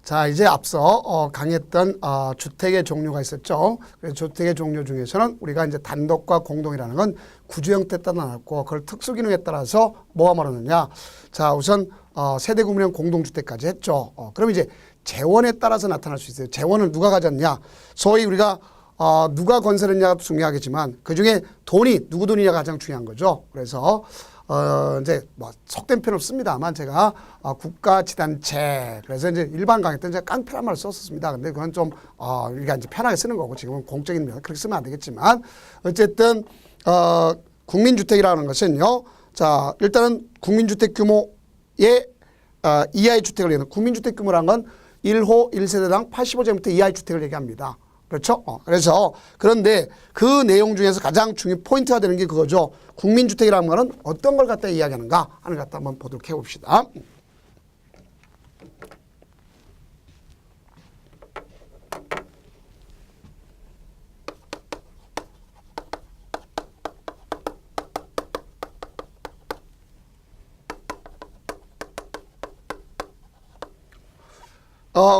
자, 이제 앞서 강의했던 주택의 종류가 있었죠. 그래서 주택의 종류 중에서는 우리가 이제 단독과 공동이라는 건 구조 형태에 따라 나눴고 그걸 특수 기능에 따라서 뭐가 말하느냐. 자, 우선 세대 구분형 공동주택까지 했죠. 그럼 이제 재원에 따라서 나타날 수 있어요. 재원을 누가 가졌냐. 소위 우리가 누가 건설했냐가 중요하겠지만 그중에 돈이 누구 돈이냐가 가장 중요한 거죠. 그래서 이제 뭐 속된 표현을 씁니다만 제가 국가지단체 그래서 이제 일반 강의 때 제가 깡패란 말을 썼었습니다. 근데 그건 좀 우리가 이제 편하게 쓰는 거고 지금은 공적인 면 그렇게 쓰면 안 되겠지만 어쨌든 국민주택이라는 것은요. 자, 일단은 국민주택 규모의 이하의 주택을 얘기하는 국민주택 규모란 건 1호 1세대당 85제곱미터 이하의 주택을 얘기합니다. 그렇죠? 그래서 그런데 그 내용 중에서 가장 중요한 포인트가 되는 게 그거죠. 국민주택이라는 거는 어떤 걸 갖다 이야기하는가 하는 걸 갖다 한번 보도록 해봅시다.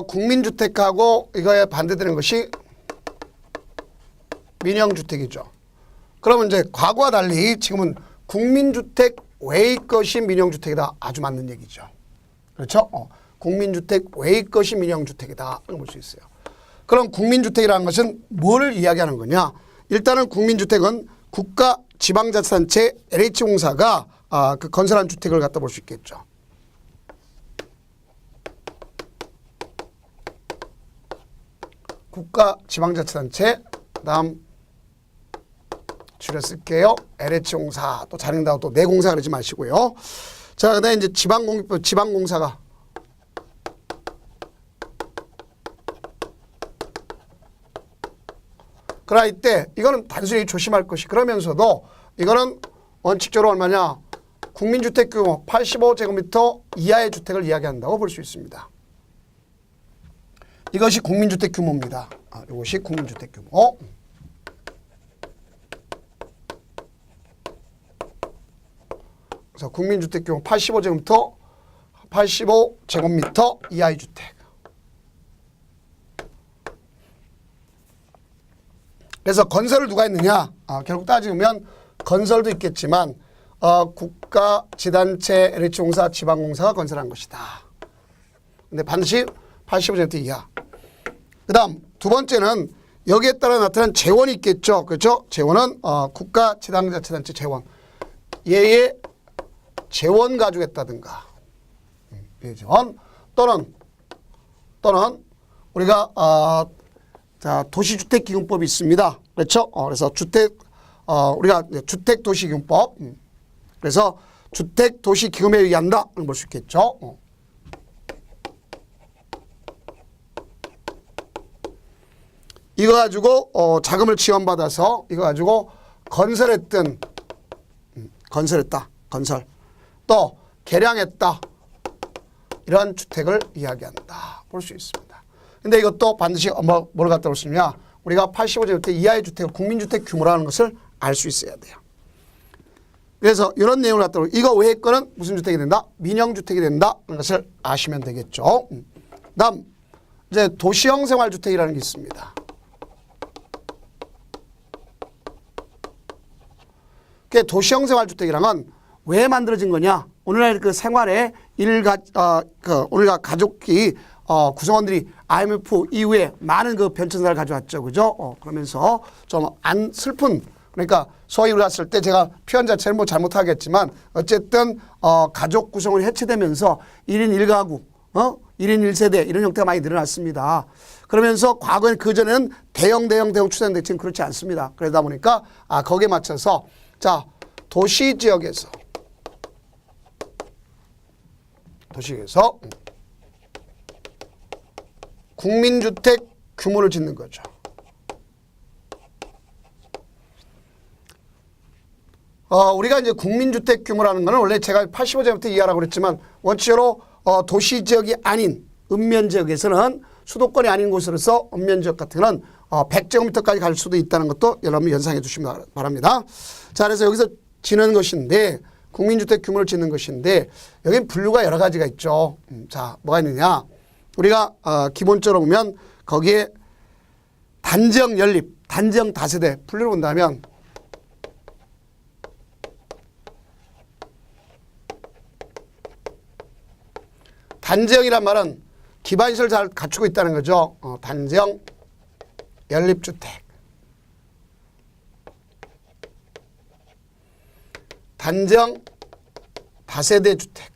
국민주택하고 이거에 반대되는 것이 민영주택이죠. 그러면 이제 과거와 달리 지금은 국민주택 외의 것이 민영주택이다. 아주 맞는 얘기죠. 그렇죠? 국민주택 외의 것이 민영주택이다. 볼 수 있어요. 그럼 국민주택이라는 것은 뭘 이야기하는 거냐? 일단은 국민주택은 국가 지방자치단체 LH공사가 그 건설한 주택을 갖다 볼 수 있겠죠. 국가 지방자치단체 다음 줄여 쓸게요. LH공사 또 자른다고 또 내 공사 그러지 마시고요. 자, 그다음에 이제 지방공사가 그러나 이때 이거는 단순히 조심할 것이 그러면서도 이거는 원칙적으로 얼마냐? 국민주택 규모 85제곱미터 이하의 주택을 이야기한다고 볼 수 있습니다. 이것이 국민주택 규모입니다. 이것이 국민주택 규모. 그래서 국민주택 규모 85제곱미터 이하의 주택. 그래서 건설을 누가 했느냐? 결국 따지면 건설도 있겠지만 국가, 지단체, LH공사, 지방공사가 건설한 것이다. 근데 반드시 85제곱미터 이하. 그 다음 두 번째는 여기에 따라 나타난 재원이 있겠죠. 그렇죠? 재원은 국가, 지방자치단체 재원. 얘의 재원 가지고했다든가 재원 또는 우리가 자 도시주택기금법이 있습니다. 그렇죠? 그래서 우리가 주택도시기금법 그래서 주택도시기금에 의한다 볼 수 있겠죠. 이거 가지고 자금을 지원받아서 이거 가지고 건설했다 건설 또 개량했다 이러한 주택을 이야기한다 볼 수 있습니다. 근데 이것도 반드시 뭘 갖다 볼 수 있냐? 우리가 85제곱미터 이하의 주택 국민주택 규모라는 것을 알 수 있어야 돼요. 그래서 이런 내용을 갖다 이거 외의 거는 무슨 주택이 된다? 민영주택이 된다 하는 것을 아시면 되겠죠. 다음 이제 도시형 생활주택이라는 게 있습니다. 도시형 생활주택이란 건 왜 만들어진 거냐? 오늘날 그 생활에 오늘날 가족이 구성원들이 IMF 이후에 많은 그 변천사를 가져왔죠, 그죠? 그러면서 좀 안 슬픈 그러니까 소위 우리가 쓸 때 제가 표현 자체를 뭐 잘못하겠지만 어쨌든 가족 구성원이 해체되면서 1인 1가구, 1인 1세대 이런 형태가 많이 늘어났습니다. 그러면서 과거에는 그전에는 대형 추세인데 지금 그렇지 않습니다. 그러다 보니까 거기에 맞춰서 자 도시 지역에서 국민주택 규모를 짓는 거죠. 우리가 이제 국민주택 규모라는 거는 원래 제가 85제곱미터 이하라고 그랬지만 원칙적으로 도시 지역이 아닌 읍면 지역에서는 수도권이 아닌 곳으로서 읍면 지역 같은 거는 100제곱미터까지 갈 수도 있다는 것도 여러분 연상해 주시기 바랍니다. 자, 그래서 여기서 짓는 것인데 국민주택 규모를 짓는 것인데 여기 분류가 여러 가지가 있죠. 자, 뭐가 있느냐? 우리가 기본적으로 보면 거기에 단지형 연립, 단지형 다세대 분류를 본다면 단지형이란 말은 기반시설 잘 갖추고 있다는 거죠. 단지형 연립주택, 단지형 다세대 주택.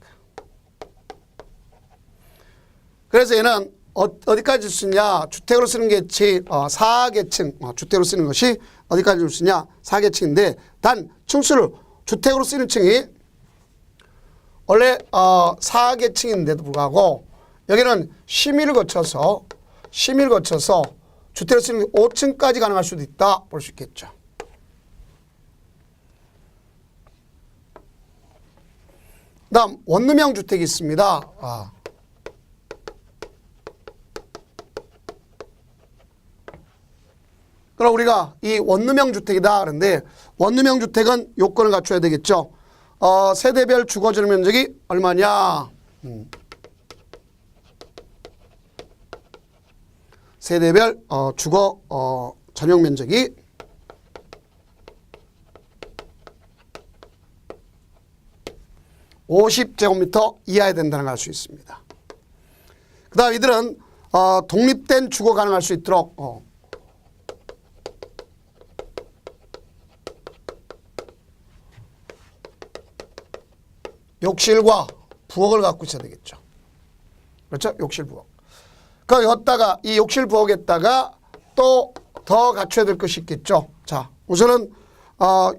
그래서 얘는 어디까지 줄 수 있냐? 주택으로 쓰는 게 4계층 주택으로 쓰는 것이 어디까지 줄 수 있냐? 4계층인데 단 층수를 주택으로 쓰는 층이 원래 4계층인데도 불구하고 여기는 심의를 거쳐서 주택을 쓰는 게 5층까지 가능할 수도 있다 볼 수 있겠죠. 그다음 원룸형 주택이 있습니다. 그럼 우리가 이 원룸형 주택이다 그런데 원룸형 주택은 요건을 갖춰야 되겠죠. 세대별 주거 전용 면적이 얼마냐? 세대별 주거 전용 면적이 50제곱미터 이하야 된다는 걸 알 수 있습니다. 그 다음 이들은 독립된 주거 가능할 수 있도록 욕실과 부엌을 갖고 있어야 되겠죠. 그렇죠? 욕실, 부엌. 여기다가 이 욕실, 부엌에다가 또 더 갖춰야 될 것이 있겠죠. 자, 우선은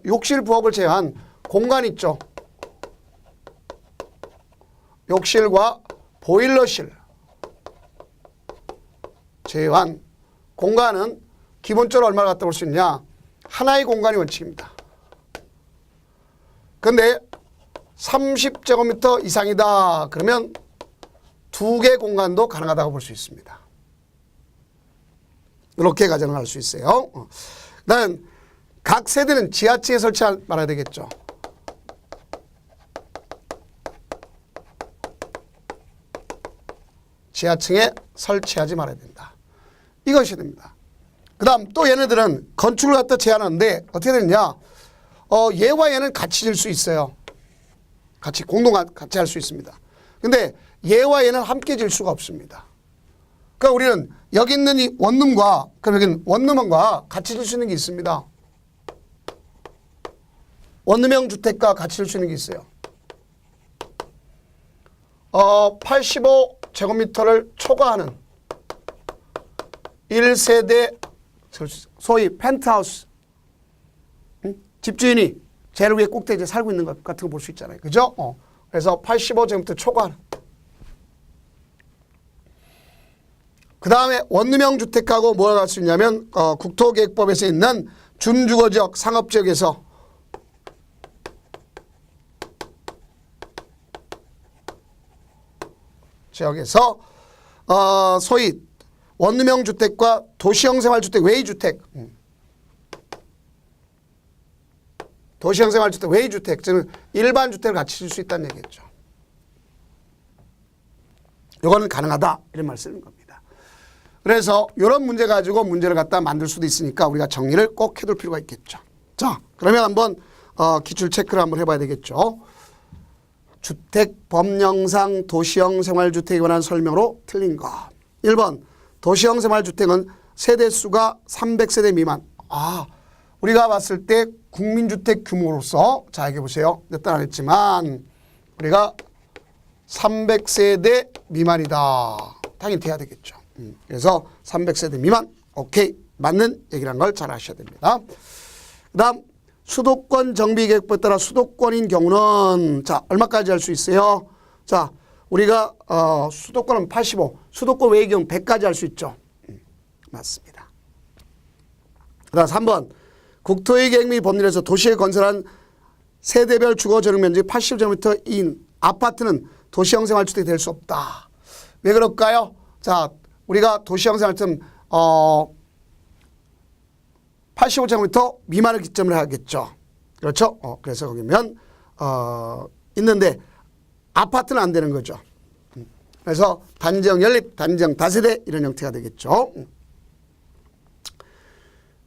욕실, 부엌을 제외한 공간 있죠. 욕실과 보일러실 제외한 공간은 기본적으로 얼마를 갖다 볼 수 있냐? 하나의 공간이 원칙입니다. 그런데 30제곱미터 이상이다 그러면 2개 공간도 가능하다고 볼 수 있습니다. 이렇게 가정을 할 수 있어요. 그다음 각 세대는 지하층에 설치하지 말아야 되겠죠. 지하층에 설치하지 말아야 된다. 이것이 됩니다. 그 다음 또 얘네들은 건축을 갖다 제한하는데 어떻게 되느냐? 얘와 얘는 같이 질 수 있어요. 같이 같이 할 수 있습니다. 근데 얘와 얘는 함께 질 수가 없습니다. 그러니까 우리는 여기 있는 이 원룸과 그럼 여기는 원룸과 같이 질 수 있는 게 있습니다. 원룸형 주택과 같이 질 수 있는 게 있어요. 85제곱미터를 초과하는 1세대 소위 펜트하우스 집주인이 제일 위에 꼭대기에 살고 있는 것 같은 거 볼 수 있잖아요. 그죠? 그래서 85제곱미터 초과하는. 그 다음에 원룸형 주택하고 뭐가 갈 수 있냐면 국토계획법에서 있는 준주거지역 상업지역에서 지역에서 소위 원룸형 주택과 도시형 생활주택 외의주택 도시형 생활주택 외의주택 즉 일반 주택을 같이 줄 수 있다는 얘기겠죠. 이거는 가능하다 이런 말을 쓰는 겁니다. 그래서 이런 문제 가지고 문제를 갖다 만들 수도 있으니까 우리가 정리를 꼭 해둘 필요가 있겠죠. 자, 그러면 한번 기출 체크를 한번 해봐야 되겠죠. 주택 법령상 도시형 생활주택에 관한 설명으로 틀린 거. 1번 도시형 생활주택은 세대수가 300세대 미만. 우리가 봤을 때 국민주택 규모로서 자 여기 보세요. 몇 단 안 했지만 우리가 300세대 미만이다. 당연히 돼야 되겠죠. 그래서 300세대 미만 오케이 맞는 얘기라는 걸 잘 아셔야 됩니다. 그 다음 수도권 정비계획법에 따라 수도권인 경우는 자 얼마까지 할 수 있어요? 자 우리가 수도권은 85 수도권 외의 경우 100까지 할 수 있죠. 맞습니다. 그 다음 3번 국토의 계획 및 법률에서 도시에 건설한 세대별 주거 전용 면적이 80제곱미터인 아파트는 도시형 생활주택이 될 수 없다. 왜 그럴까요? 자 우리가 도시형 생활주택은 85제곱미터 미만을 기점으로 하겠죠. 그렇죠? 그래서 거기면 있는데 아파트는 안 되는 거죠. 그래서 단지형 연립, 단지형 다세대 이런 형태가 되겠죠.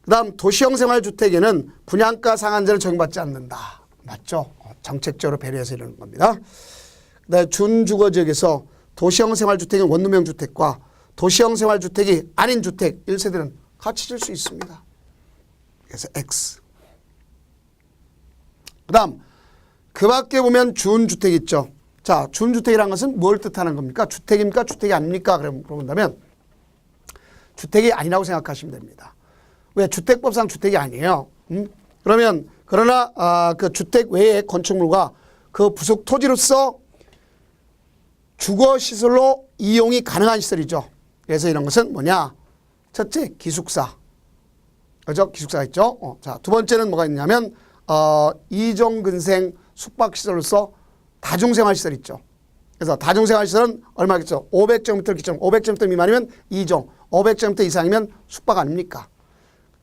그 다음 도시형 생활주택에는 분양가 상한제를 적용받지 않는다. 맞죠? 정책적으로 배려해서 이러는 겁니다. 그다음에 준주거지역에서 도시형 생활주택인 원룸형 주택과 도시형 생활주택이 아닌 주택 1세대는 같이 질 수 있습니다. 그래서 X. 그 다음 그 밖에 보면 준주택 있죠. 자, 준주택이라는 것은 뭘 뜻하는 겁니까? 주택입니까? 주택이 아닙니까? 그런다면 주택이 아니라고 생각하시면 됩니다. 왜? 주택법상 주택이 아니에요. 그러나 그 주택 외의 건축물과 그 부속 토지로서 주거시설로 이용이 가능한 시설이죠. 그래서 이런 것은 뭐냐? 첫째, 기숙사. 그죠? 기숙사가 있죠. 자, 두 번째는 뭐가 있냐면 이종근생 숙박시설로서 다중생활시설 있죠. 그래서 다중생활시설은 얼마겠죠? 500제곱미터 기준, 500제곱미터 미만이면 2종, 500제곱미터 이상이면 숙박 아닙니까?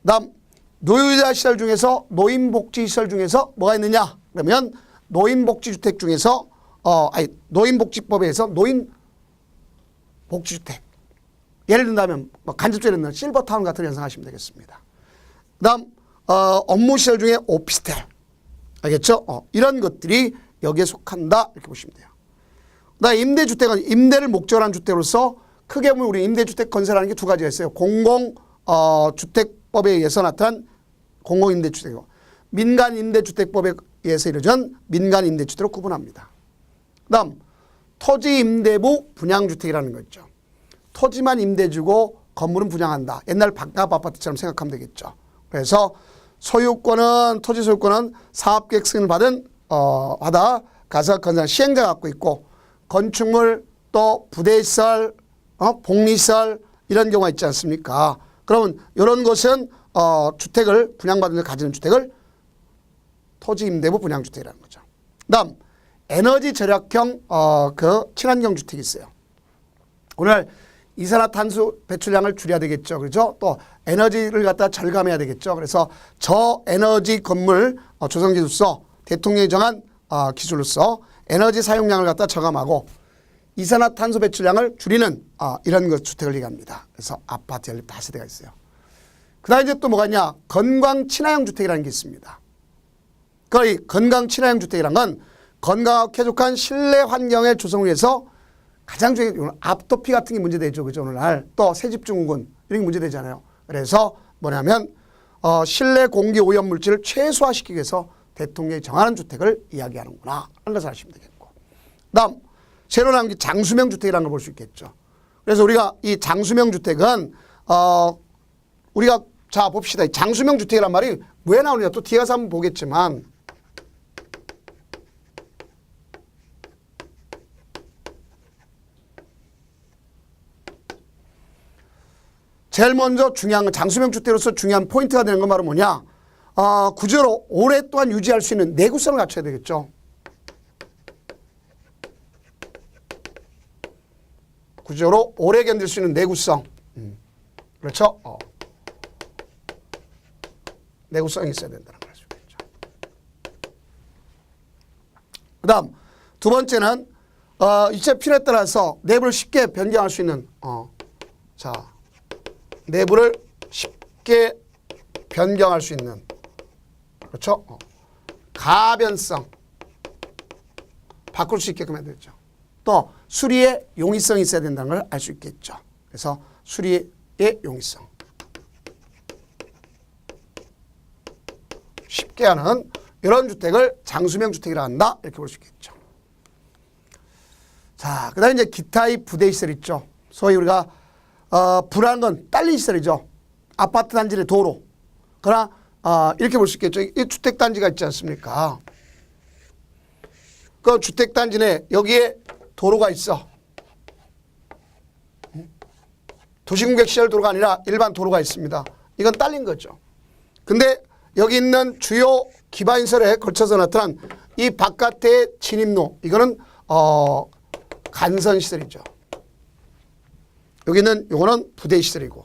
그 다음 노유자 시설 중에서 노인복지시설 중에서 뭐가 있느냐? 그러면 노인복지주택 중에서 노인복지법에 의해서 노인복지주택. 예를 든다면 간접적으로 있는 실버타운 같은 걸 연상하시면 되겠습니다. 그 다음 업무시설 중에 오피스텔. 알겠죠? 이런 것들이 여기에 속한다. 이렇게 보시면 돼요. 그 다음 임대주택은 임대를 목적으로 한 주택으로서 크게 보면 우리 임대주택 건설하는 게 두 가지가 있어요. 공공주택법에 의해서 나타난 공공임대주택이고 민간임대주택법에 의해서 이루어진 민간임대주택으로 구분합니다. 그 다음 토지임대부 분양주택이라는 거 있죠. 토지만 임대 주고 건물은 분양한다. 옛날 반값 아파트처럼 생각하면 되겠죠. 그래서 소유권은 토지 소유권은 사업계획 승인을 받아 가서 건설 시행자가 갖고 있고 건축물 또 부대시설, 복리시설 이런 경우가 있지 않습니까? 그러면 이런 것은 주택을 분양받은 데 가지는 주택을 토지임대부 분양주택이라는 거죠. 그다음 에너지 절약형 그 친환경 주택이 있어요. 오늘 이산화탄소 배출량을 줄여야 되겠죠. 그렇죠? 또 에너지를 갖다 절감해야 되겠죠. 그래서 저에너지 건물 조성기술서 대통령이 정한 기술로서 에너지 사용량을 갖다 저감하고 이산화탄소 배출량을 줄이는 이런 것 주택을 얘기합니다. 그래서 아파트 연립 다세대가 있어요. 그다음에 이제 또 뭐가 있냐? 건강 친화형 주택이라는 게 있습니다. 그 건강 친화형 주택이란 건 건강하고 쾌적한 실내 환경의 조성을 위해서 가장 중요한 앞도피 같은 게 문제되죠. 그죠? 오늘날 또 새집중군 이런 게 문제되잖아요. 그래서 뭐냐면 실내 공기 오염 물질을 최소화시키기 위해서 대통령이 정하는 주택을 이야기하는구나 하는 것을 아시면 되겠고, 그다음 새로 나온 게 장수명 주택이라는 걸 볼 수 있겠죠. 그래서 우리가 이 장수명 주택은 우리가 자 봅시다. 이 장수명 주택이란 말이 왜 나오느냐 또 뒤에 가서 한번 보겠지만 제일 먼저 중요한 건 장수명 주택으로서 중요한 포인트가 되는 건 바로 뭐냐? 구조로 오랫동안 유지할 수 있는 내구성을 갖춰야 되겠죠. 구조로 오래 견딜 수 있는 내구성. 그렇죠? 내구성이 있어야 된다는 걸 알 수 있겠죠. 그 다음 두 번째는 이체 필요에 따라서 내부를 쉽게 변경할 수 있는 내부를 쉽게 변경할 수 있는, 그렇죠? 가변성, 바꿀 수 있게끔 해야 되죠. 또 수리의 용이성이 있어야 된다는 걸 알 수 있겠죠. 그래서 수리의 용이성, 쉽게 하는 이런 주택을 장수명 주택이라 한다 이렇게 볼 수 있겠죠. 자, 그다음에 이제 기타의 부대 시설 있죠. 소위 우리가 부라는 건 딸린 시설이죠. 아파트 단지 내 도로. 그러나 이렇게 볼 수 있겠죠. 이 주택 단지가 있지 않습니까? 그 주택 단지 내 여기에 도로가 있어. 도시공백 시설 도로가 아니라 일반 도로가 있습니다. 이건 딸린 거죠. 근데 여기 있는 주요 기반시설에 걸쳐서 나타난 이 바깥의 진입로, 이거는 간선시설이죠. 여기는 요거는 부대시설이고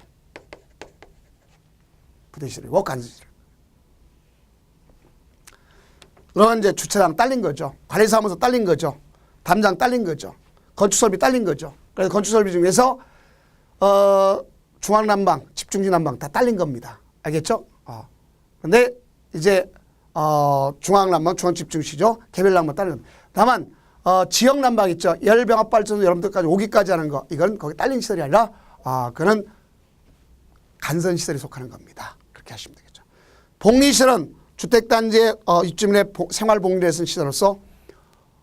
간선시설. 그러면 이제 주차장 딸린 거죠. 관리사무소 딸린 거죠. 담장 딸린 거죠. 건축설비 딸린 거죠. 그래서 건축설비 중에서 중앙난방, 집중지 난방 다 딸린 겁니다. 알겠죠? 근데 이제 중앙난방, 중앙집중시죠. 개별난방 딸린 겁니다. 다만 지역난방 있죠. 열병합발전소 여러분들까지 오기까지 하는 거, 이건 거기 딸린 시설이 아니라 그는 간선시설에 속하는 겁니다. 그렇게 하시면 되겠죠. 복리시설은 주택단지의 입주민 의 생활복리를 쓴 시설로서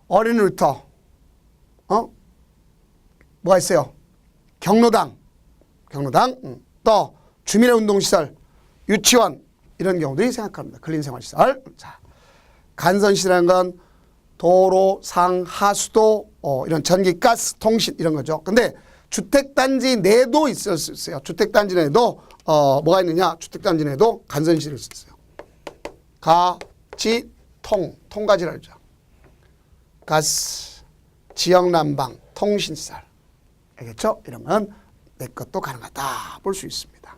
어린이 놀이터, 뭐가 있어요? 경로당, 또 주민의 운동시설, 유치원, 이런 경우들이 생각합니다. 근린생활시설. 자, 간선시설이라는 건 도로, 상, 하수도, 이런 전기, 가스, 통신, 이런 거죠. 근데 주택단지 내도 있을 수 있어요. 주택단지 내도, 뭐가 있느냐? 주택단지 내도 간선시설이 있어요. 지, 통가지라 그러죠. 가스, 지역난방, 통신시설. 알겠죠? 이런 건 내 것도 가능하다 볼 수 있습니다.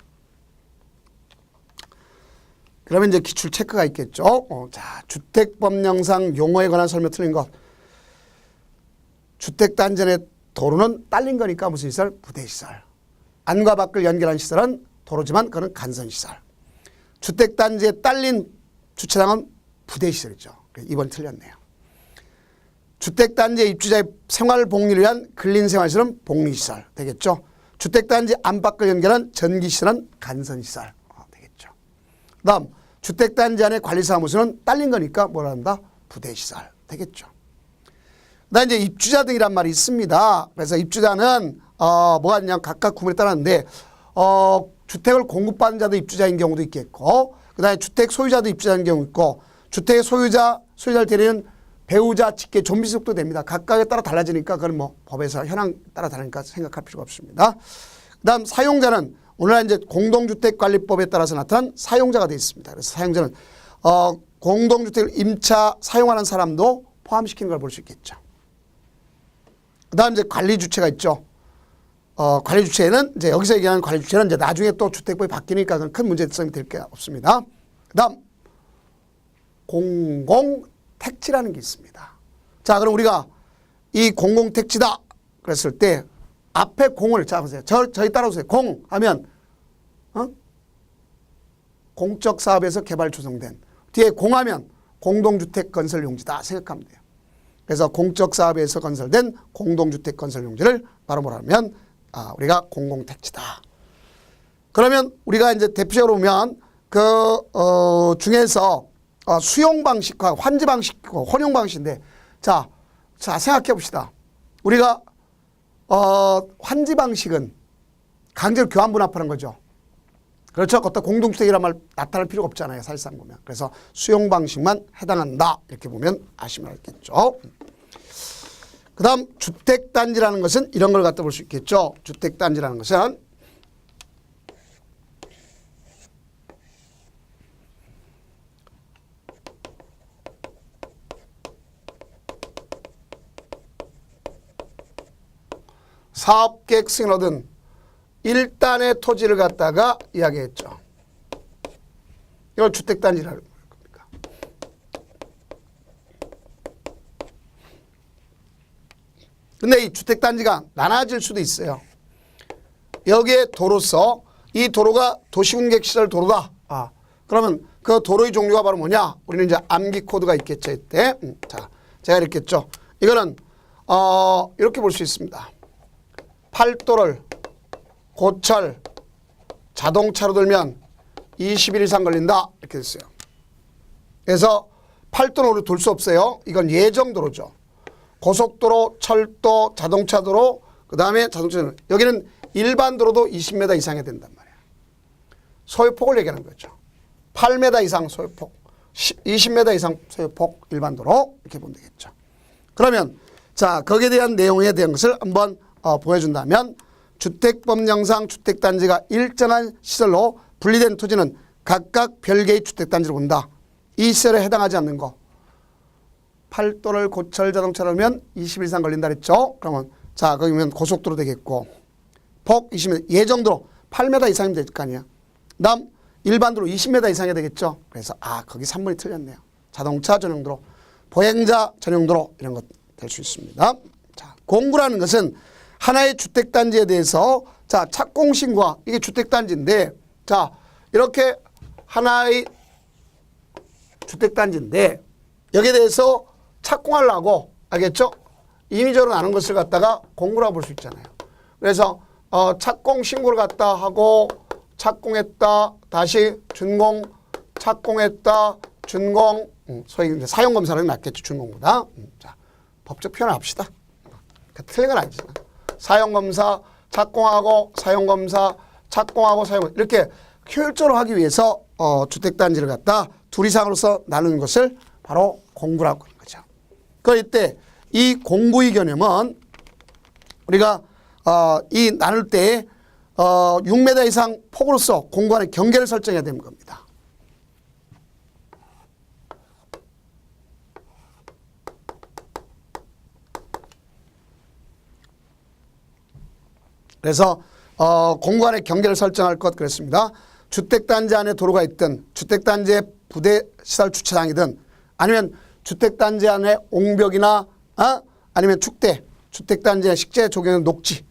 그러면 이제 기출 체크가 있겠죠. 자, 주택법령상 용어에 관한 설명 틀린 것. 주택단지 내 도로는 딸린 거니까 무슨 시설? 부대시설. 안과 밖을 연결한 시설은 도로지만 그건 간선시설. 주택단지에 딸린 주차장은 부대시설이죠. 2번 틀렸네요. 주택단지의 입주자의 생활복리를 위한 근린생활시설은 복리시설 되겠죠. 주택단지 안팎을 연결한 전기시설은 간선시설 되겠죠. 그 다음 주택단지 안에 관리사무소는 딸린 거니까 뭐라 한다? 부대시설 되겠죠. 그 다음 이제 입주자 등이란 말이 있습니다. 그래서 입주자는 뭐가 있냐 각각 구분에 따랐는데 주택을 공급받는 자도 입주자인 경우도 있겠고 그 다음에 주택 소유자도 입주자인 경우 있고 주택의 소유자를 대리는 배우자, 직계, 좀비속도 됩니다. 각각에 따라 달라지니까 그건 뭐 법에서 현황 따라 다르니까 생각할 필요가 없습니다. 그 다음 사용자는 오늘날 이제 공동주택관리법에 따라서 나타난 사용자가 되어 있습니다. 그래서 사용자는 공동주택을 임차 사용하는 사람도 포함시키는 걸 볼 수 있겠죠. 그 다음 이제 관리주체가 있죠. 관리주체는 이제 여기서 얘기하는 관리주체는 이제 나중에 또 주택법이 바뀌니까 그건 큰 문제점이 될 게 없습니다. 그 다음 공공택지라는 게 있습니다. 자, 그럼 우리가 이 공공택지다 그랬을 때 앞에 공을 자 보세요. 저희 따라오세요. 공 하면 공적 사업에서 개발 조성된 뒤에 공하면 공동주택 건설 용지다 생각하면 돼요. 그래서 공적 사업에서 건설된 공동주택 건설 용지를 바로 뭐라면 우리가 공공택지다. 그러면 우리가 이제 대표적으로 보면 그 중에서 수용 방식과 환지 방식과 혼용 방식인데 자 생각해 봅시다. 우리가 환지 방식은 강제로 교환 분합하는 거죠. 그렇죠. 어떤 공동주택이란 말 나타날 필요가 없잖아요. 사실상 보면. 그래서 수용 방식만 해당한다. 이렇게 보면 아시면 알겠죠. 그 다음 주택단지라는 것은 이런 걸 갖다 볼 수 있겠죠. 주택단지라는 것은 사업계획 승인 얻은 1단의 토지를 갖다가 이야기했죠. 이걸 주택단지라는 겁니까? 근데 이 주택단지가 나눠질 수도 있어요. 여기에 도로서 이 도로가 도시공객시설 도로다. 그러면 그 도로의 종류가 바로 뭐냐? 우리는 이제 암기 코드가 있겠죠. 이때. 자, 제가 이렇게 했죠. 이거는 이렇게 볼 수 있습니다. 팔도를 고철 자동차로 돌면 20일 이상 걸린다 이렇게 됐어요. 그래서 팔도로 돌 수 없어요. 이건 예정도로죠. 고속도로, 철도, 자동차도로 그 다음에 자동차는 여기는 일반 도로도 20m 이상이 된단 말이에요. 소유폭을 얘기하는 거죠. 8m 이상 소유폭, 20m 이상 소유폭 일반 도로 이렇게 보면 되겠죠. 그러면 자 거기에 대한 내용에 대한 것을 한번 보여준다면 주택법령상 주택단지가 일정한 시설로 분리된 토지는 각각 별개의 주택단지로 본다. 이 시설에 해당하지 않는 거. 팔도를 고철 자동차로 하면 20일 이상 걸린다 그랬죠. 그러면 자 거기면 고속도로 되겠고 폭 20m 예정도로 8m 이상이면 될 거 아니야. 다음 일반도로 20m 이상이 되겠죠. 그래서 거기 3번이 틀렸네요. 자동차 전용도로 보행자 전용도로 이런 것 될 수 있습니다. 자 공구라는 것은 하나의 주택단지에 대해서 자, 착공신고와 이게 주택단지인데 자, 이렇게 하나의 주택단지인데 여기에 대해서 착공하려고 알겠죠? 임의적으로 나눈 것을 갖다가 공구라고 볼 수 있잖아요. 그래서 착공신고를 갖다 하고 착공했다 다시 준공 착공했다 준공 소위 이제 사용검사는 낫겠죠. 준공보다. 자, 법적 표현을 합시다. 틀린 건 아니잖아. 사용검사 착공하고 사용검사 착공하고 사용 이렇게 효율적으로 하기 위해서 주택단지를 갖다 둘 이상으로서 나누는 것을 바로 공구라고 하는 거죠. 그럴 때 이 공구의 개념은 우리가 이 나눌 때 6m 이상 폭으로서 공구 간의 경계를 설정해야 되는 겁니다. 그래서 공구 간의 경계를 설정할 것 그랬습니다. 주택단지 안에 도로가 있든 주택단지의 부대시설 주차장이든 아니면 주택단지 안에 옹벽이나 아니면 축대, 주택단지의 식재 조경의 녹지,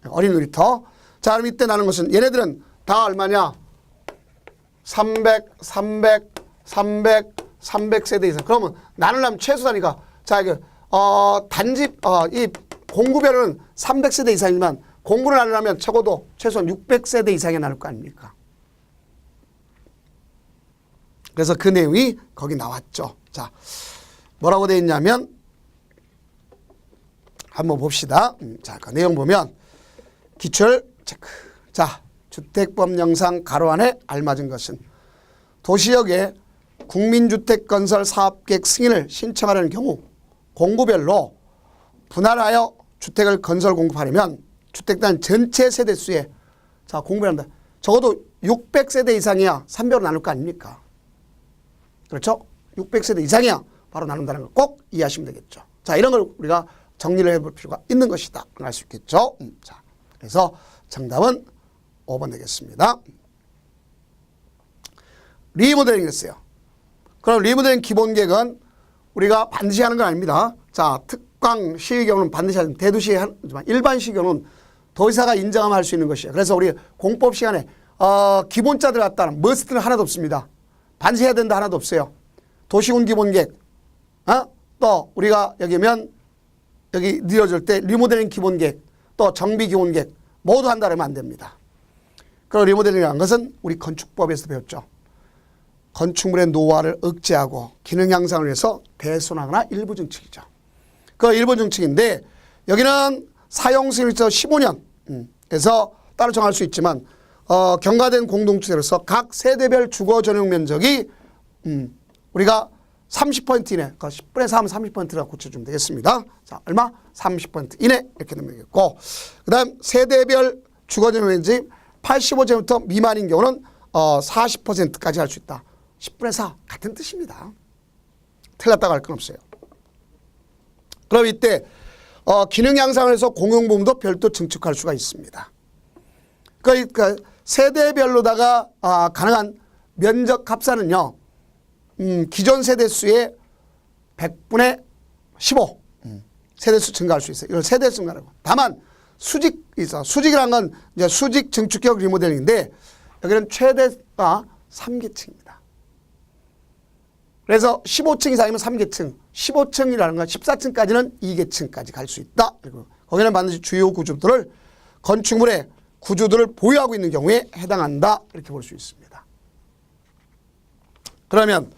어린 놀이터. 자, 그럼 이때 나는 것은 얘네들은 다 얼마냐? 300세대 이상. 그러면 나누려면 최소단위가 자, 이게 단지 이 공구별로는 300세대 이상이지만 공구를 나누려면 적어도 최소한 600세대 이상에 나눌 거 아닙니까? 그래서 그 내용이 거기 나왔죠. 자, 뭐라고 되어 있냐면 한번 봅시다. 자, 그 내용 보면 기출 체크. 자, 주택법령상 가로 안에 알맞은 것은 도시역에 국민주택 건설 사업계획 승인을 신청하려는 경우 공구별로 분할하여 주택을 건설 공급하려면 주택단 전체 세대수에 자, 공부합니다. 적어도 600세대 이상이야 300으로 나눌 거 아닙니까? 그렇죠? 600세대 이상이야 바로 나눈다는 걸 꼭 이해하시면 되겠죠. 자, 이런 걸 우리가 정리를 해볼 필요가 있는 것이다. 알 수 있겠죠? 자, 그래서 정답은 5번 되겠습니다. 리모델링 했어요. 그럼 리모델링 기본 계획은 우리가 반드시 하는 건 아닙니다. 자, 특강 시의 경우는 반드시 하는 대도시에 하지만 일반 시 경우는 도지사가 인정하면 할 수 있는 것이에요. 그래서 우리 공법 시간에 기본자들 갖다는 머스트는 하나도 없습니다. 반드시 해야 된다 하나도 없어요. 도시군 기본계획, 또 우리가 여기면 여기 늘어질 때 리모델링 기본계획, 또 정비 기본계획 모두 한다 그러면 안 됩니다. 그리고 리모델링이라는 것은 우리 건축법에서 배웠죠. 건축물의 노화를 억제하고 기능 향상을 위해서 대손하거나 일부 증축이죠. 그 일부 증축인데 여기는 사용 승인부터 15년에서 따로 정할 수 있지만 경과된 공동주택으로서 각 세대별 주거 전용 면적이 우리가 30% 이내, 10분의 4 하면 30%라고 고쳐주면 되겠습니다. 자, 얼마? 30% 이내 이렇게 되면 되겠고, 그 다음 세대별 주거 전용 면적이 85제곱미터 미만인 경우는 40%까지 할 수 있다. 10분의 4 같은 뜻입니다. 틀렸다고 할 건 없어요. 그럼 이때 기능 향상을 해서 공용부분도 별도 증축할 수가 있습니다. 그러니까 세대별로다가 가능한 면적 합산은요. 기존 세대수의 100분의 15 세대수 증가할 수 있어요. 이걸 세대수 증가라고. 다만 수직이 있어. 수직이라는 건 이제 수직 증축형 리모델링인데 여기는 최대가 3계층입니다. 그래서 15층 이상이면 3계층, 15층이라는 건 14층까지는 2계층까지 갈 수 있다. 그리고 거기는 반드시 주요 구조들을 건축물의 구조들을 보유하고 있는 경우에 해당한다. 이렇게 볼 수 있습니다. 그러면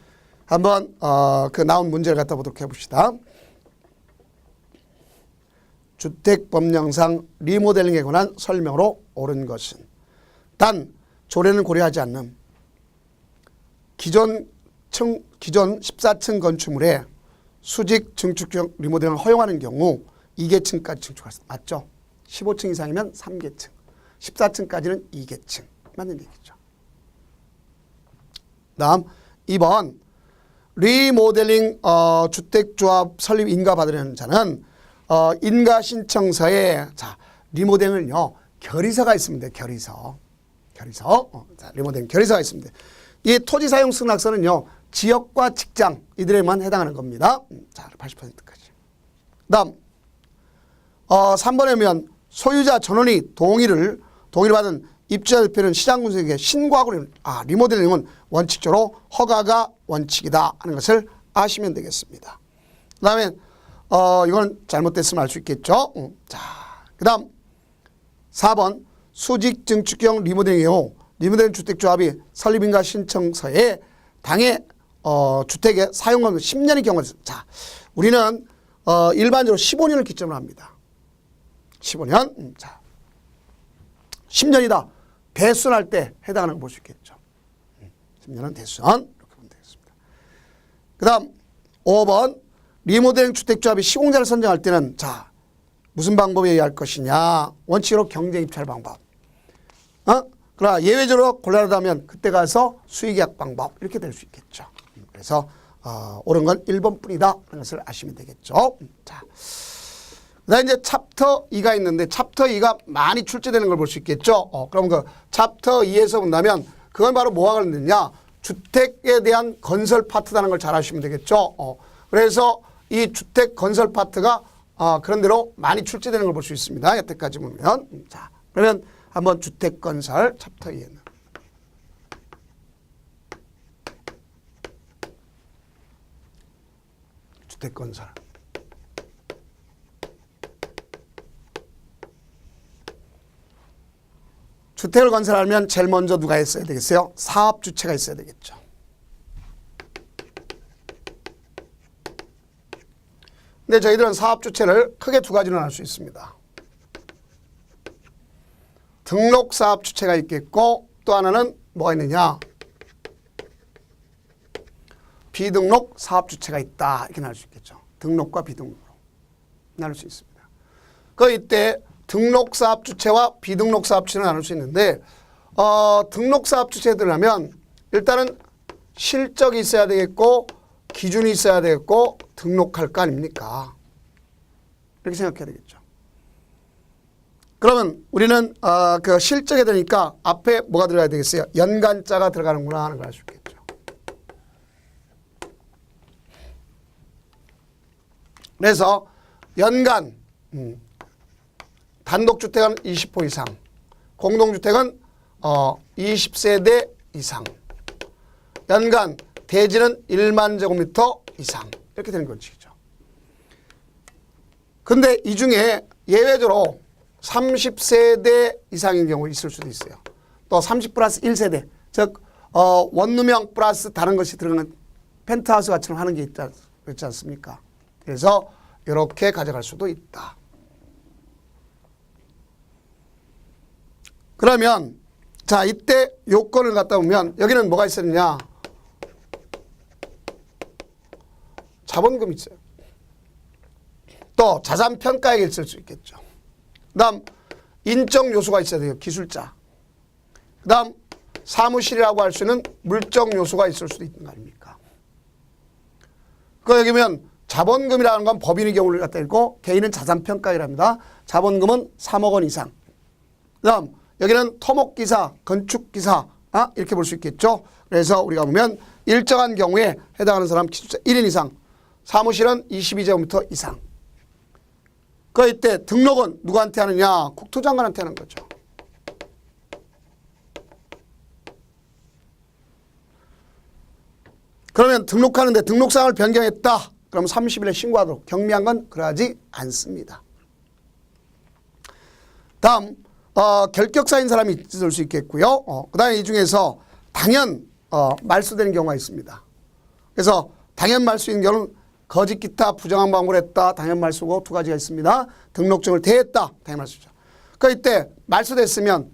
한번 그 나온 문제를 갖다 보도록 해봅시다. 주택법령상 리모델링에 관한 설명으로 옳은 것은 단 조례는 고려하지 않는 기존 14층 건축물에 수직 증축형 리모델링을 허용하는 경우 2계층까지 증축할 수 있다. 맞죠? 15층 이상이면 3계층, 14층까지는 2계층. 맞는 얘기죠. 다음 2번 리모델링 주택조합 설립 인가 받으려는 자는 인가 신청서에 자 리모델링을요 결의서가 있으면 돼. 결의서. 자, 리모델링 결의서가 있으면 돼. 이 토지 사용 승낙서는요 지역과 직장 이들에만 해당하는 겁니다. 자 80%까지. 다음 3번에 보면 소유자 전원이 동의를 받은 입주자 대표는 시장 군수에게 신고하고 리모델링은 원칙적으로 허가가 원칙이다 하는 것을 아시면 되겠습니다. 그 다음에 이건 잘못됐으면 알 수 있겠죠. 자, 그 다음 4번 수직 증축형 리모델링의 경우 리모델링 주택조합이 설립인가 신청서에 당해 주택의 사용권 10년의 경우. 자, 우리는 일반적으로 15년을 기점으로 합니다. 15년. 자, 10년이다. 대순할 때 해당하는 걸 볼 수 있겠죠. 10년은 대순. 이렇게 보면 되겠습니다. 그 다음 5번 리모델링 주택조합이 시공자를 선정할 때는 자, 무슨 방법에 의할 것이냐. 원칙으로 경쟁 입찰 방법. 그러나 예외적으로 곤란하다면 그때 가서 수의계약 방법 이렇게 될 수 있겠죠. 그래서 옳은 건 1번 뿐이다 하는 것을 아시면 되겠죠. 자, 그다음에 이제 챕터 2가 있는데 챕터 2가 많이 출제되는 걸 볼 수 있겠죠. 그럼 그 챕터 2에서 본다면 그건 바로 뭐와 관련되느냐. 주택에 대한 건설 파트라는 걸 잘 아시면 되겠죠. 그래서 이 주택 건설 파트가 그런 대로 많이 출제되는 걸 볼 수 있습니다. 여태까지 보면. 자, 그러면 한번 주택 건설 챕터 2에는 주택 건설. 주택을 건설하면 제일 먼저 누가 있어야 되겠어요? 사업주체가 있어야 되겠죠. 근데 저희들은 사업주체를 크게 두 가지로 나눌 수 있습니다. 등록 사업주체가 있겠고 또 하나는 뭐가 있느냐? 비등록 사업주체가 있다. 이렇게 나눌 수 있겠죠. 등록과 비등록으로 나눌 수 있습니다. 이때 등록 사업주체와 비등록 사업주체를 나눌 수 있는데 등록 사업주체들 하면 일단은 실적이 있어야 되겠고 기준이 있어야 되겠고 등록할 거 아닙니까? 이렇게 생각해야 되겠죠. 그러면 우리는 그 실적에 되니까 앞에 뭐가 들어가야 되겠어요? 연간자가 들어가는구나 하는 걸 알 수 있겠죠. 그래서 연간 단독주택은 20호 이상, 공동주택은 20세대 이상, 연간 대지는 1만 제곱미터 이상 이렇게 되는 원칙이죠. 근데 이 중에 예외적으로 30세대 이상인 경우 있을 수도 있어요. 또 30 플러스 1세대, 즉 원룸형 플러스 다른 것이 들어가는 펜트하우스 같처럼 하는 게 있지 않습니까? 그래서 이렇게 가져갈 수도 있다. 그러면 자, 이때 요건을 갖다 보면 여기는 뭐가 있었느냐? 자본금이 있어요. 또 자산평가액이 있을 수 있겠죠. 그 다음 인적 요소가 있어야 돼요. 기술자. 그 다음 사무실이라고 할 수 있는 물적 요소가 있을 수도 있는 거 아닙니까? 여기면 자본금이라는 건 법인의 경우를 갖다 읽고 개인은 자산평가액이랍니다. 자본금은 3억 원 이상. 그 다음 여기는 토목기사, 건축기사 이렇게 볼 수 있겠죠. 그래서 우리가 보면 일정한 경우에 해당하는 사람 기술자 1인 이상, 사무실은 22제곱미터 이상. 이때 등록은 누구한테 하느냐? 국토장관한테 하는 거죠. 그러면 등록하는데 등록사항을 변경했다. 그럼 30일에 신고하도록. 경미한 건 그러하지 않습니다. 다음 결격사인 사람이 있을 수 있겠고요. 그 다음에 이 중에서 당연 말소되는 경우가 있습니다. 그래서 당연 말소인 경우는 거짓 기타 부정한 방법을 했다. 당연 말소고 두 가지가 있습니다. 등록증을 대했다. 당연 말소죠. 이때 말소됐으면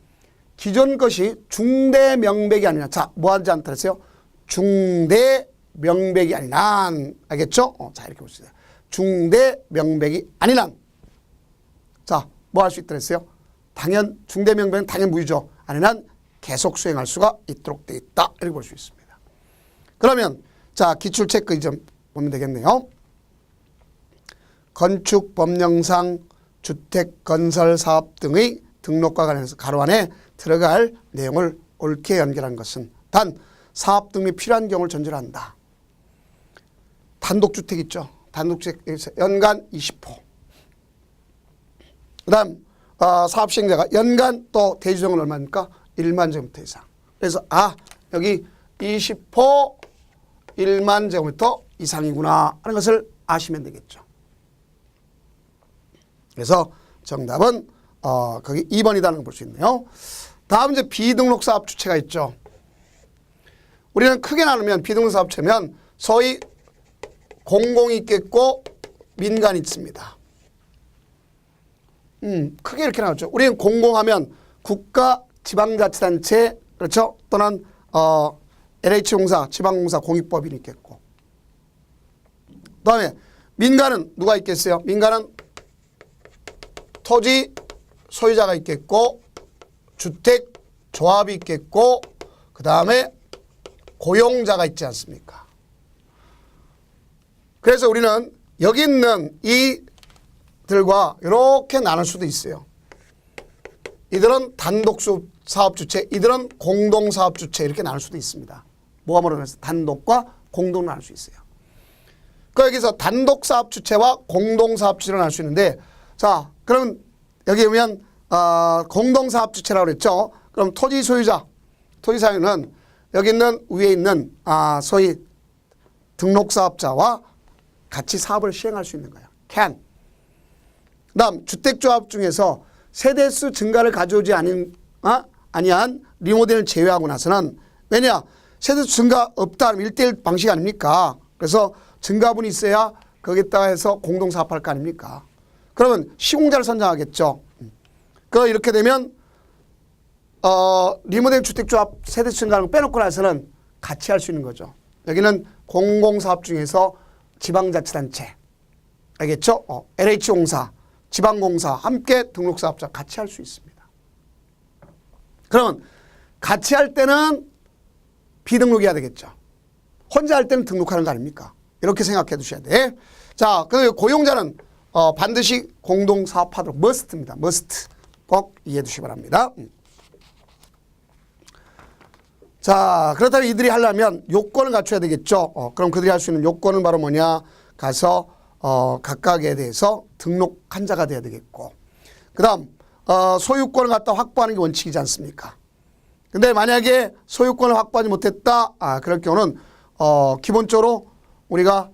기존 것이 중대 명백이 아니라 자, 뭐 하지 않다 그랬어요? 중대 명백이 아니란. 알겠죠? 자, 이렇게 보시죠. 중대 명백이 아니란. 자, 뭐 할 수 있다 그랬어요? 당연 중대 명백은 당연 무효죠. 아니란 계속 수행할 수가 있도록 돼 있다. 이렇게 볼 수 있습니다. 그러면 자, 기출 체크 좀 보면 되겠네요. 건축 법령상 주택 건설 사업 등의 등록과 관련해서 가로 안에 들어갈 내용을 옳게 연결한 것은 단 사업 등이 필요한 경우를 전제로 한다. 단독주택 있죠. 단독주택 연간 20호. 그 다음 사업 시행자가 연간 또 대지정은 얼마입니까? 1만 제곱미터 이상. 그래서 여기 20호 1만 제곱미터 이상이구나 하는 것을 아시면 되겠죠. 그래서 정답은 거기 2번이라는 걸 볼 수 있네요. 다음 이제 비등록 사업 주체가 있죠. 우리는 크게 나누면 비등록 사업체면 소위 공공이 있겠고 민간이 있습니다. 크게 이렇게 나눴죠. 우리는 공공하면 국가 지방자치단체 그렇죠? 또는 LH공사 지방공사 공익법인이 있겠고 그다음에 민간은 누가 있겠어요? 민간은 토지 소유자가 있겠고 주택 조합이 있겠고 그 다음에 고용자가 있지 않습니까? 그래서 우리는 여기 있는 이들과 이렇게 나눌 수도 있어요. 이들은 단독 사업 주체, 이들은 공동 사업 주체 이렇게 나눌 수도 있습니다. 모함으로 해서 단독과 공동을 나눌 수 있어요. 그 여기서 단독 사업 주체와 공동 사업 주체를 나눌 수 있는데 자, 그럼 여기 보면 공동 사업 주체라고 그랬죠. 그럼 토지 소유자, 토지 사유는 여기 있는 위에 있는 소위 등록 사업자와 같이 사업을 시행할 수 있는 거예요. can. 그다음 주택조합 중에서 세대수 증가를 가져오지 아니한 리모델을 제외하고 나서는 왜냐? 세대수 증가 없다 하면 1대1 방식 아닙니까? 그래서 증가분이 있어야 거기다가 해서 공동사업할 거 아닙니까? 그러면 시공자를 선정하겠죠. 이렇게 되면 리모델 주택조합 세대수 증가를 빼놓고 나서는 같이 할 수 있는 거죠. 여기는 공공사업 중에서 지방자치단체 알겠죠? LH공사, 지방공사 함께 등록사업자 같이 할 수 있습니다. 그러면 같이 할 때는 비등록해야 되겠죠. 혼자 할 때는 등록하는 거 아닙니까? 이렇게 생각해 두셔야 돼. 자, 그 고용자는 반드시 공동사업하도록 must입니다. must. 꼭 이해해 두시기 바랍니다. 자, 그렇다면 이들이 하려면 요건을 갖춰야 되겠죠. 그럼 그들이 할 수 있는 요건은 바로 뭐냐? 가서 각각에 대해서 등록한 자가 돼야 되겠고 그 다음 소유권을 갖다 확보하는 게 원칙이지 않습니까? 근데 만약에 소유권을 확보하지 못했다 그럴 경우는 기본적으로 우리가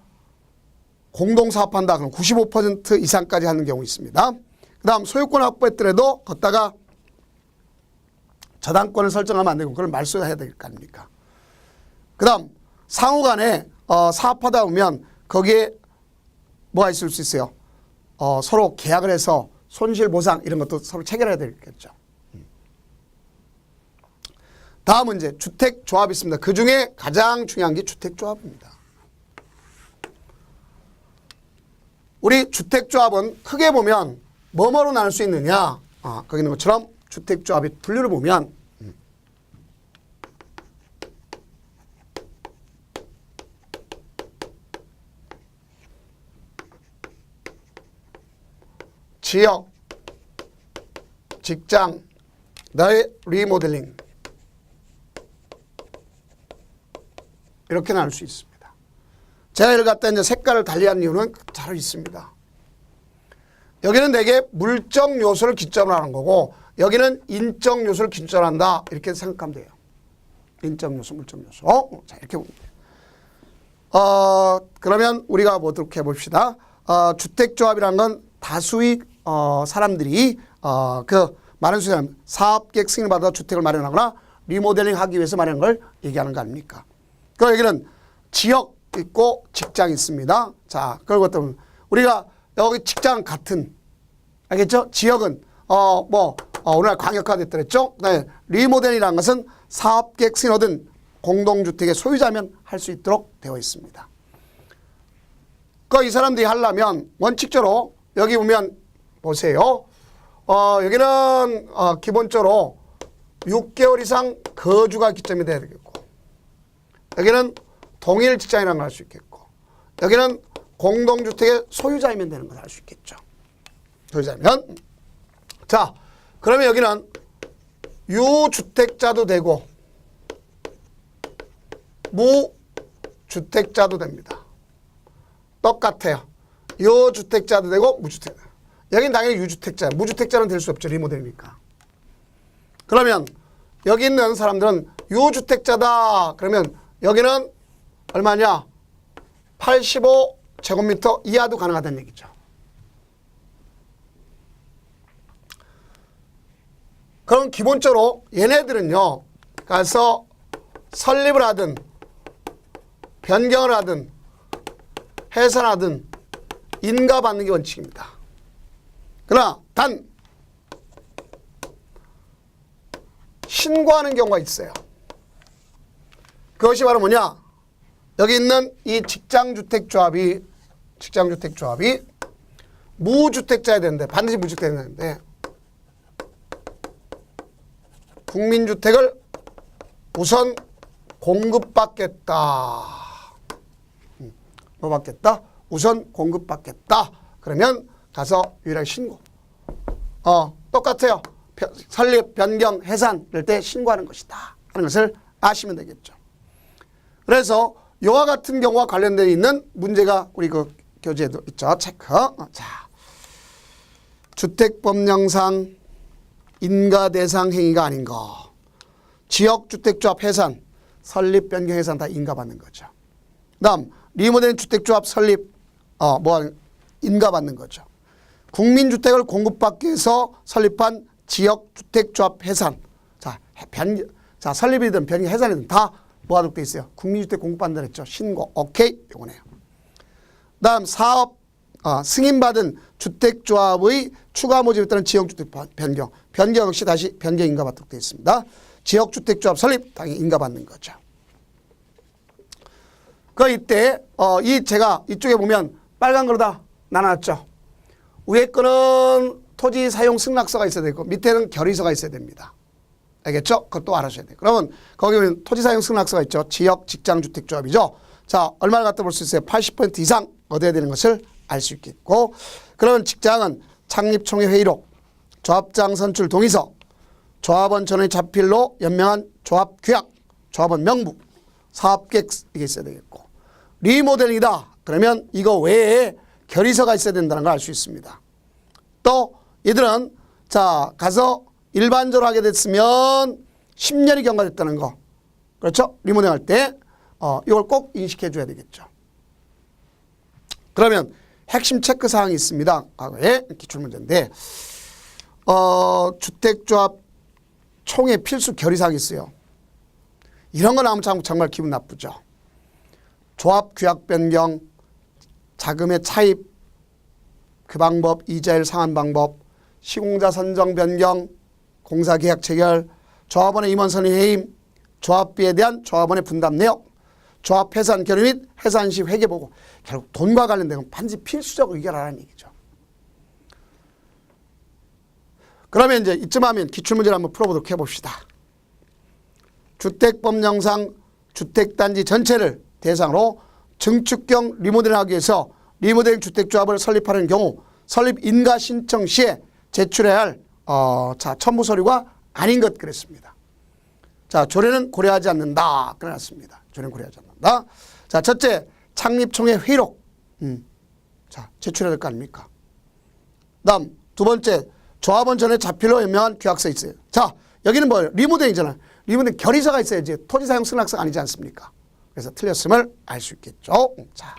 공동사업한다 그럼 95% 이상까지 하는 경우 있습니다. 그 다음 소유권을 확보했더라도 걷다가 저당권을 설정하면 안 되고 그걸 말소해야 될 거 아닙니까? 그 다음 상호간에 사업하다 보면 거기에 뭐가 있을 수 있어요? 서로 계약을 해서 손실보상 이런 것도 서로 체결해야 되겠죠. 다음은 이제 주택조합이 있습니다. 그 중에 가장 중요한 게 주택조합입니다. 우리 주택조합은 크게 보면 뭐뭐로 나눌 수 있느냐? 거기 있는 것처럼 주택조합의 분류를 보면 지역, 직장, 나의 리모델링 이렇게 나눌 수 있습니다. 제가 이를 갖다 이제 색깔을 달리한 이유는 잘 있습니다. 여기는 대개 물적 요소를 기점으로 하는 거고 여기는 인적 요소를 기점으로 한다 이렇게 생각하면 돼요. 인적 요소, 물적 요소. 자 이렇게 보면 돼요. 그러면 우리가 보도록 해봅시다. 주택조합이라는 건 다수의 사람들이 많은 사람 사업계획 승인을 받아 주택을 마련하거나 리모델링 하기 위해서 마련한 걸 얘기하는 거 아닙니까? 그럼 여기는 지역 있고 직장이 있습니다. 자, 그걸 때문에 우리가 여기 직장 같은 알겠죠? 지역은 오늘날 광역화됐더랬죠. 네, 리모델링이라는 것은 사업계획 승인 얻은 공동주택의 소유자면 할 수 있도록 되어 있습니다. 이 사람들이 하려면 원칙적으로 여기 보면 보세요. 여기는 기본적으로 6개월 이상 거주가 기점이 돼야 되겠고 여기는 동일 직장이라는 걸 알 수 있겠고 여기는 공동주택의 소유자이면 되는 걸 알 수 있겠죠. 소유자면 자 그러면 여기는 유주택자도 되고 무주택자도 됩니다. 똑같아요. 유주택자도 되고 무주택자. 여긴 당연히 유주택자, 무주택자는 될 수 없죠. 리모델이니까. 그러면 여기 있는 사람들은 유주택자다. 그러면 여기는 얼마냐? 85제곱미터 이하도 가능하다는 얘기죠. 그럼 기본적으로 얘네들은요, 가서 설립을 하든 변경을 하든 해산하든 인가받는 게 원칙입니다. 그러나 단 신고하는 경우가 있어요. 그것이 바로 뭐냐? 여기 있는 이 직장주택조합이 무주택자야 되는데, 반드시 무주택자야 되는데, 국민주택을 우선 공급받겠다. 뭐 받겠다? 우선 공급받겠다. 그러면 가서 유일하게 신고. 똑같아요. 설립, 변경, 해산 이럴 때 신고하는 것이다 하는 것을 아시면 되겠죠. 그래서 이와 같은 경우와 관련되어 있는 문제가 우리 그 교재에도 있죠. 체크. 자, 주택법령상 인가 대상 행위가 아닌 거. 지역주택조합 해산, 설립, 변경, 해산 다 인가받는 거죠. 그다음 리모델링 주택조합 설립, 인가받는 거죠. 국민주택을 공급받기 위해서 설립한 지역주택조합 해산. 자, 설립이든 변경, 해산이든 다 뭐하도록 돼 있어요? 국민주택 공급받는다 했죠. 신고. 오케이. 요거네요. 다음 사업, 승인받은 주택조합의 추가 모집에 따른 지역주택 변경. 변경 역시 다시 변경 인가받도록 돼 있습니다. 지역주택조합 설립, 당연히 인가받는 거죠. 이때, 제가 이쪽에 보면 빨간 거로 다 나눠놨죠. 위에 거는 토지 사용 승낙서가 있어야 되고 밑에는 결의서가 있어야 됩니다. 알겠죠? 그것도 알아셔야 돼요. 그러면 거기 보면 토지 사용 승낙서가 있죠. 지역 직장주택조합이죠. 자, 얼마를 갖다 볼 수 있어요? 80% 이상 얻어야 되는 것을 알 수 있겠고, 그러면 직장은 창립총회 회의록, 조합장 선출 동의서, 조합원 전원의 자필로 연명한 조합 규약, 조합원 명부, 사업계획 이게 있어야 되겠고, 리모델링이다. 그러면 이거 외에 결의서가 있어야 된다는 걸 알 수 있습니다. 또 이들은 자 가서 일반적으로 하게 됐으면 10년이 경과됐다는 거. 그렇죠? 리모델링 할 때 이걸 꼭 인식해 줘야 되겠죠. 그러면 핵심 체크 사항이 있습니다. 과거에 기출문제인데 주택조합 총회 필수 결의사항이 있어요. 이런 거 나오면 정말 기분 나쁘죠. 조합 규약 변경, 자금의 차입, 그 방법, 이자율 상환 방법, 시공자 선정 변경, 공사계약 체결, 조합원의 임원 선임 해임, 조합비에 대한 조합원의 분담 내역, 조합 해산 결의 및 해산 시 회계보고. 결국 돈과 관련된 건 반드시 필수적으로 의결하라는 얘기죠. 그러면 이제 이쯤 하면 기출문제를 한번 풀어보도록 해봅시다. 주택법령상 주택단지 전체를 대상으로 증축형 리모델링하기 위해서 리모델링 주택조합을 설립하는 경우 설립 인가 신청 시에 제출해야 할 첨부 서류가 아닌 것 그랬습니다. 자, 조례는 고려하지 않는다. 그래놨습니다. 조례는 고려하지 않는다. 자, 첫째, 창립총회 회의록. 자, 제출해야 될 거 아닙니까? 다음, 두 번째, 조합원 전에 자필로 연명한 규약서 있어요. 자, 여기는 뭐예요? 리모델링이잖아요. 리모델링 결의서가 있어야지 토지사용 승낙서가 아니지 않습니까? 그래서 틀렸음을 알 수 있겠죠. 자,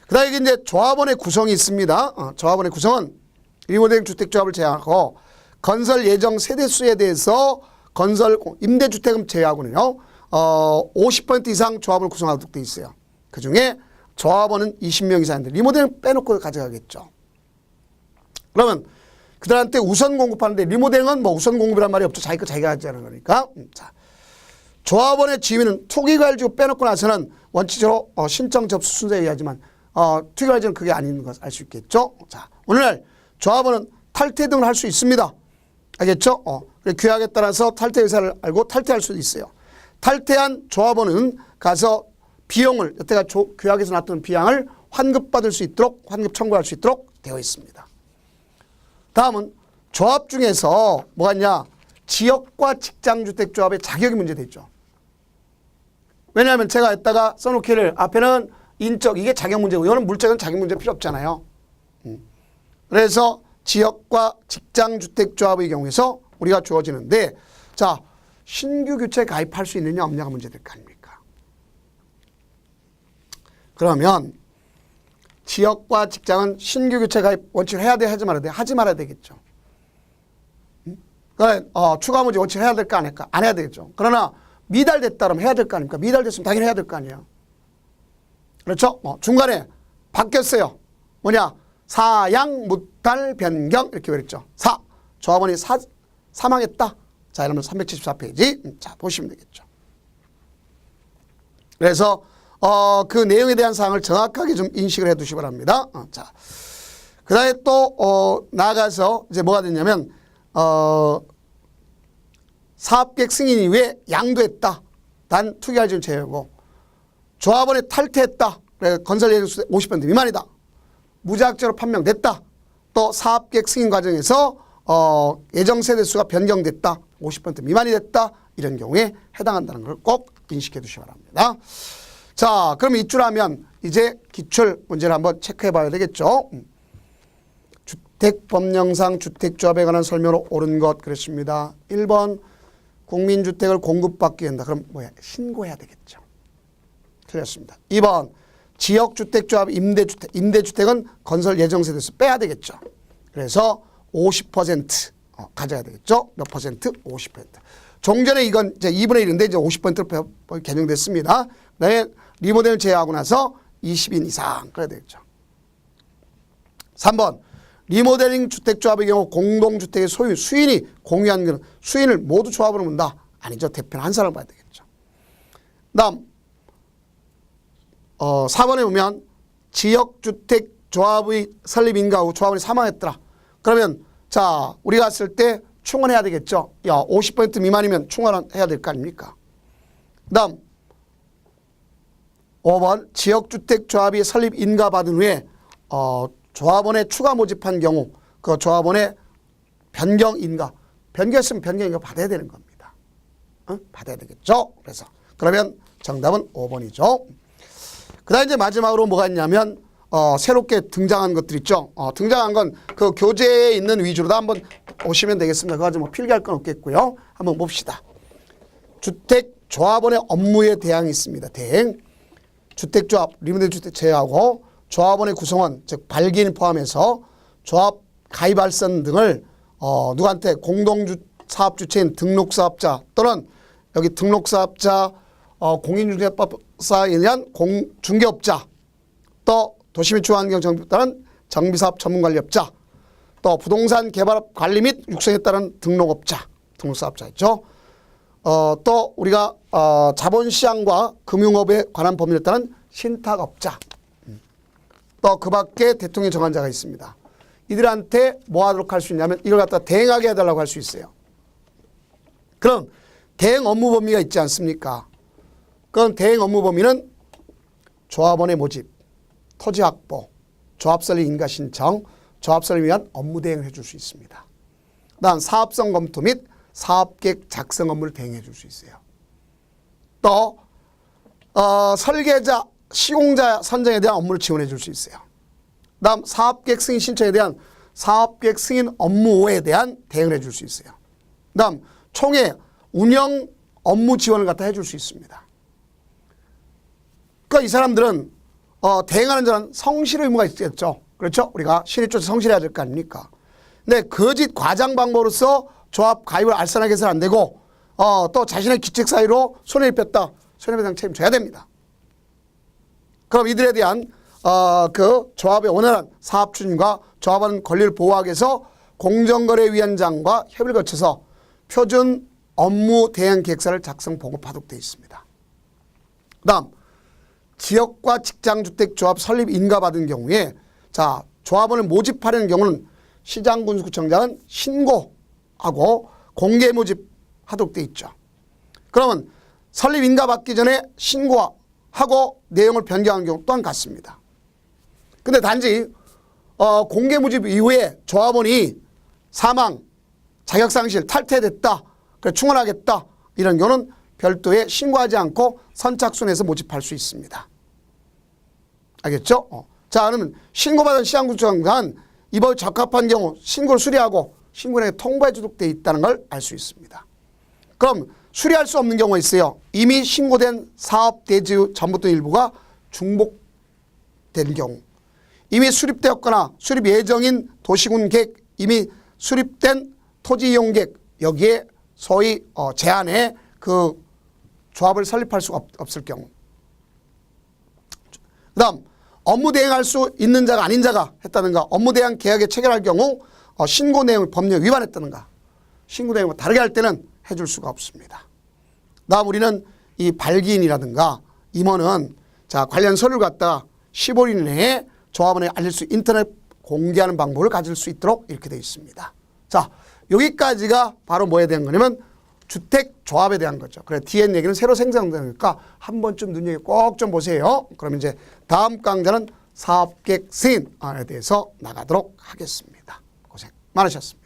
그 다음에 여기 이제 조합원의 구성이 있습니다. 조합원의 구성은 리모델링 주택조합을 제외하고 건설 예정 세대수에 대해서 건설 임대주택은 제외하고는요, 50% 이상 조합을 구성하도록 되어 있어요. 그 중에 조합원은 20명 이상인데 리모델링 빼놓고 가져가겠죠. 그러면 그들한테 우선 공급하는데 리모델링은 뭐 우선 공급이란 말이 없죠. 자기 거 자기가 하자는 거니까. 자, 조합원의 지위는 투기과열지구 빼놓고 나서는 원칙적으로 신청 접수 순서에 의하지만 투기과열지는 그게 아닌 것을 알 수 있겠죠. 자, 오늘날 조합원은 탈퇴 등을 할 수 있습니다. 알겠죠? 규약에 따라서 탈퇴 의사를 알고 탈퇴할 수도 있어요. 탈퇴한 조합원은 가서 비용을 여태가 규약에서 나왔던 비용을 환급받을 수 있도록 환급 청구할 수 있도록 되어 있습니다. 다음은 조합 중에서 뭐가 있냐? 지역과 직장주택조합의 자격이 문제되어 있죠. 왜냐하면 제가 여기다가 써놓기를 앞에는 인적, 이게 자격 문제고 이거는 물적인 자격 문제 필요 없잖아요. 그래서 지역과 직장주택조합의 경우에서 우리가 주어지는데, 자, 신규 규칙에 가입할 수 있느냐 없느냐가 문제될 거 아닙니까? 그러면 지역과 직장은 신규 규칙 가입 원칙을 해야 돼, 하지 말아야 돼? 하지 말아야 되겠죠. 그러니까 추가 모집 원칙을 해야 될까 안 할까? 안 해야 되겠죠. 그러나 미달됐다 그러면 해야 될 거 아닙니까? 미달됐으면 당연히 해야 될 거 아니에요. 그렇죠? 중간에 바뀌었어요. 뭐냐? 사양, 무탈, 변경 이렇게 그랬죠. 조합원이 사망했다. 자, 이러면 374페이지 자 보시면 되겠죠. 그래서 그 내용에 대한 사항을 정확하게 좀 인식을 해 두시기 바랍니다. 자, 그 다음에 또 나아가서 이제 뭐가 됐냐면 사업계획 승인 이후에 양도했다. 단 투기할지는 제외고, 조합원에 탈퇴했다. 그래 건설 예정수 50% 미만이다. 무자격적으로 판명됐다. 또 사업계획 승인 과정에서 예정 세대수가 변경됐다. 50% 미만이 됐다. 이런 경우에 해당한다는 걸 꼭 인식해 두시기 바랍니다. 자, 그럼 이줄 하면 이제 기출 문제를 한번 체크해 봐야 되겠죠. 주택법령상 주택조합에 관한 설명으로 옳은 것 그랬습니다. 1번 국민주택을 공급받기 한다. 그럼 뭐야? 신고해야 되겠죠. 틀렸습니다. 2번 지역주택조합 임대주택은 건설 예정세대수 빼야 되겠죠. 그래서 50% 가져야 되겠죠. 몇 퍼센트? 50%. 종전에 이건 이제 2분의 1인데 이제 50%로 개정됐습니다. 그다음에 리모델을 제외하고 나서 20인 이상 그래야 되겠죠. 3번 리모델링 주택조합의 경우 공동주택의 소유 수인이 공유한 그 수인을 모두 조합으로 문다. 아니죠. 대표는 한 사람을 봐야 되겠죠. 다음 4번에 보면 지역주택조합의 설립 인가 후 조합원이 사망했더라. 그러면 자 우리가 갔을 때 충원해야 되겠죠. 50% 미만이면 충원해야 될 거 아닙니까? 다음 5번 지역주택조합이 설립 인가 받은 후에 조합원에 추가 모집한 경우 그 조합원의 변경 인가 변경했으면 변경 인가 받아야 되는 겁니다. 받아야 되겠죠. 그래서 그러면 정답은 5번이죠. 그 다음에 이제 마지막으로 뭐가 있냐면 새롭게 등장한 것들 있죠. 등장한 건 그 교재에 있는 위주로 다 한번 보시면 되겠습니다. 그거 뭐 필기할 건 없겠고요. 한번 봅시다. 주택조합원의 업무에 대항이 있습니다. 대행. 주택조합, 리모델 주택 제외하고 조합원의 구성원, 즉 발기인 포함해서 조합 가입할선 등을 누구한테 공동사업주체인 등록사업자 또는 여기 등록사업자 공인중개법사에 의한 중개업자 또 도시민주환경 정비에 따른 정비사업 전문관리업자 또 부동산 개발 관리 및 육성에 따른 등록업자 등록사업자 있죠. 또 우리가 자본시장과 금융업에 관한 법률에 따른 신탁업자 또 그 밖에 대통령이 정한 자가 있습니다. 이들한테 뭐 하도록 할 수 있냐면 이걸 갖다 대행하게 해달라고 할 수 있어요. 그럼 대행 업무 범위가 있지 않습니까? 그럼 대행 업무 범위는 조합원의 모집, 토지 확보, 조합 설립 인가 신청, 조합 설립을 위한 업무 대행을 해줄 수 있습니다. 다음 사업성 검토 및 사업계획 작성 업무를 대행해 줄 수 있어요. 또 설계자, 시공자 선정에 대한 업무를 지원해 줄 수 있어요. 다음 사업계획 승인 신청에 대한 사업계획 승인 업무에 대한 대응을 해줄 수 있어요. 다음 총회 운영 업무 지원을 갖다 해줄 수 있습니다. 그러니까 이 사람들은 대행하는 자는 성실 의무가 있겠죠. 그렇죠? 우리가 신입조차 성실해야 될 거 아닙니까? 근데 거짓 과장 방법으로서 조합 가입을 알선하게 해서는 안 되고 또 자신의 기책 사유로 손해를 뺐다. 손해배상 책임져야 됩니다. 그럼 이들에 대한 그 조합의 원활한 사업 추진과 조합원 권리를 보호하기 위해서 공정거래위원장과 협의를 거쳐서 표준 업무 대행 계획서를 작성 보고하도록 되어 있습니다. 그 다음 지역과 직장주택조합 설립 인가받은 경우에 자 조합원을 모집하려는 경우는 시장군수구청장은 신고하고 공개 모집하도록 되어 있죠. 그러면 설립 인가받기 전에 신고하고 내용을 변경한 경우 또한 같습니다. 근데 단지 공개 모집 이후에 조합원이 사망, 자격상실, 탈퇴됐다, 그래 충원하겠다 이런 경우는 별도의 신고하지 않고 선착순에서 모집할 수 있습니다. 알겠죠? 자 그러면 신고받은 시장군수구청장은 이 법에 적합한 경우 신고를 수리하고 신고인에게 통보해 주도록 되어 있다는 걸 알 수 있습니다. 그럼 수리할 수 없는 경우가 있어요. 이미 신고된 사업 대지 전부 또는 일부가 중복된 경우, 이미 수립되었거나 수립 예정인 도시군 계획, 이미 수립된 토지 이용 계획, 여기에 소위 제한에 그 조합을 설립할 수가 없을 경우. 그 다음 업무 대행할 수 있는 자가 아닌 자가 했다든가, 업무 대행 계약에 체결할 경우 신고 내용을 법령에 위반했다든가, 신고 내용을 다르게 할 때는 해줄 수가 없습니다. 다음 우리는 이 발기인이라든가 임원은 자 관련 서류를 갖다 15일 내에 조합원에 알릴 수 인터넷 공개하는 방법을 가질 수 있도록 이렇게 되어 있습니다. 자 여기까지가 바로 뭐에 대한 거냐면 주택조합에 대한 거죠. 그래 뒤에 얘기는 새로 생성되니까 한 번쯤 눈여겨 꼭 좀 보세요. 그럼 이제 다음 강좌는 사업계획 승인에 대해서 나가도록 하겠습니다. 고생 많으셨습니다.